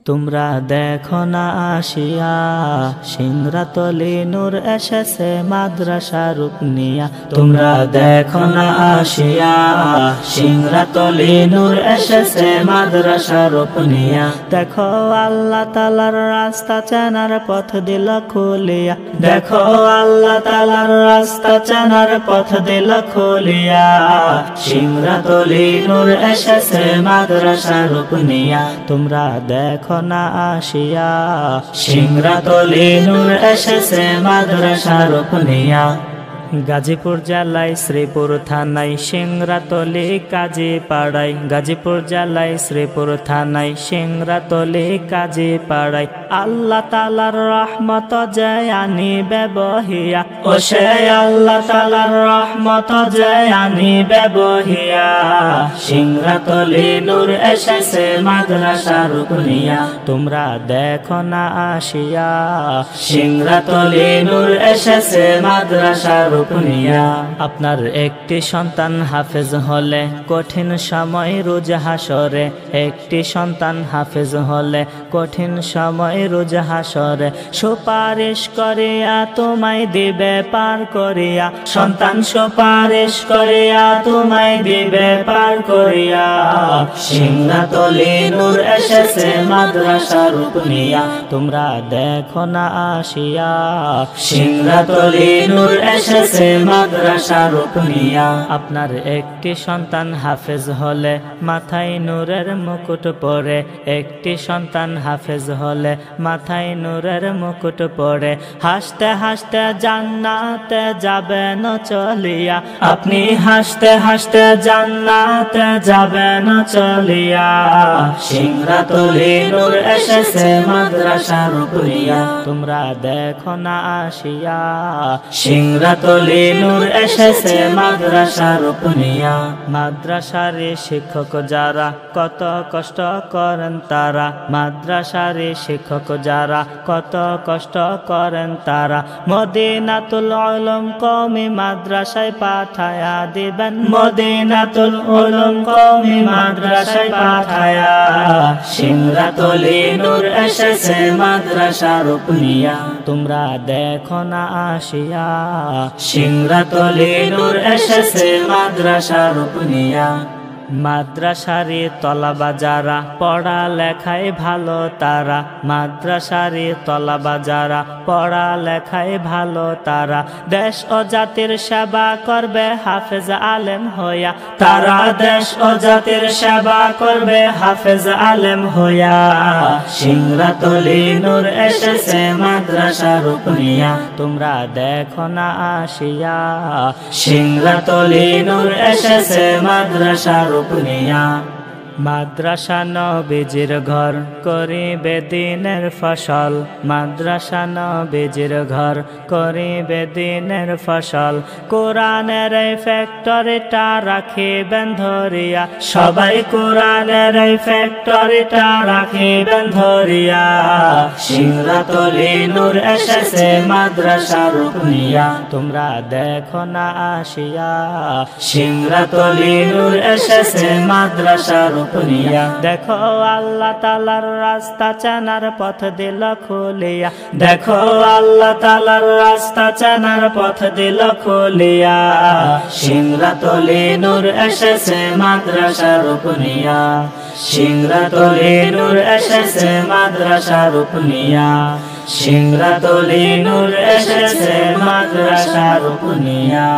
তোমরা দেখো না আসিয়া সিংরাতলি নূর এসেছে মাদ্রাসা রূপ নিয়া। তোমরা দেখো না আসিয়া সিংরাতলি নূর এসেছে মাদ্রাসা রূপ নিয়া। দেখো আল্লাহ তাআলার রাস্তা চেনার পথ দিল খুলিয়া। দেখো আল্লাহ তাআলার রাস্তা চেনার পথ দিল খুলিয়া। সিংরাতলি নূর এসেছে মাদ্রাসা রূপ নিয়া। তোমরা দেখো না আসিয়া সিংরাতলি নূর এসেছে মাদ্রাসা রূপ নিয়া। গাজীপুর জেলায় শ্রীপুর থানায় সিংরাতলি কাজী পাড়ায়। গাজীপুর জেলায় শ্রীপুর থানায় সিংরাতলি কাজী পাড়ায়। আল্লাহ তাআলার রহমত যে আনিবে বহিয়া। ও সে আল্লাহ তাআলার রহমত যে আনিবে বহিয়া। সিংরাতলি নূর এসেছে মাদ্রাসা রূপ নিয়া। তোমরা দেখো না আসিয়া সিংরাতলি নূর এসেছে মাদ্রাসা রূপ নিয়া। আপনার একটি সন্তান হাফেজ হলে কঠিন সময় রোজ হাসরে। একটি সন্তান হাফেজ হলে কঠিন সময় রোজ হাসরে। সুপারিশ করিয়া তোমায় দিবে পার করিয়া। সন্তান সুপারিশ করিয়া তোমায় দিবে পার করিয়া। সিংরাতলি নূর এসেছে মাদ্রাসা রূপ নিয়া। তোমরা দেখো না আসিয়া সিংরাতলি নূর এসেছে মাদ্রাসা রূপ নিয়া। আপনার একটি সন্তান হাফেজ হলে মাথায় নূরের মুকুট পরে। একটি সন্তান হাফেজ হলে মাথায় নূরের মুকুট পরে। হাসতে হাসতে জান্নাতে যাবেন চলিয়া। আপনি হাসতে হাসতে জান্নাতে যাবেন চলিয়া। সিংরাতলি নূর এসেছে মাদ্রাসা রূপ নিয়া। তোমরা দেখো না আসিয়া সিংরাতলি নূর এসেছে মাদ্রাসা রূপ নিয়া। মাদ্রাসার শিক্ষক যারা কত কষ্ট করেন তারা। মাদ্রাসার শিক্ষক যারা কত কষ্ট করেন তারা। মদিনাতুল উলুম কওমি মাদ্রাসায় পাঠায়া দিবেন। মদিনাতুল উলুম কওমি মাদ্রাসায় পাঠায়া। সিংরাতলি নূর এসেছে মাদ্রাসা রূপ নিয়া। তোমরা দেখো না আসিয়া সিংরাতলি নূর এসেছে মাদ্রাসা রূপ নিয়া। মাদ্রাসারি তলাবা যারা পড়া লেখায় ভালো তারা। মাদ্রাসারি তলাবা যারা পড়া লেখায় ভালো তারা। দেশ ও জাতির সেবা করবে হাফেজ আলেম হইয়া। তারা দেশ ও জাতির সেবা করবে হাফেজ আলেম হইয়া। সিংরাতলি নূর এসেছে মাদ্রাসা রূপ নিয়া। তোমরা দেখো না আসিয়া সিংরাতলি নূর এসেছে মাদ্রাসা রূপ নিয়া। মাদ্রাসা নবীজির ঘর করিবে দিনের ফসল। মাদ্রাসা নবীজির ঘর করিবে দিনের ফসল। কোরআনের এই ফ্যাক্টরিটা রাখিবেন ধরিয়া। সবাই কোরআনের এই ফ্যাক্টরিটা রাখিবেন ধরিয়া। সিংরাতলি নূর এসেছে মাদ্রাসা রূপ নিয়া। তোমরা দেখো না আসিয়া সিংরাতলি নূর এসেছে মাদ্রাসা রূপ নিয়া। দেখো আল্লাহ তাআলার রাস্তা চেনার পথ দিল খুলিয়া। দেখো আল্লাহ তাআলার রাস্তা চেনার পথ দিল খুলিয়া। সিংরাতলি নূর এসেছে মাদ্রাসা রূপ নিয়া। সিংরাতলি নূর এসেছে মাদ্রাসা রূপ নিয়া। সিংরাতলি নূর এসেছে মাদ্রাসা রূপ নিয়া।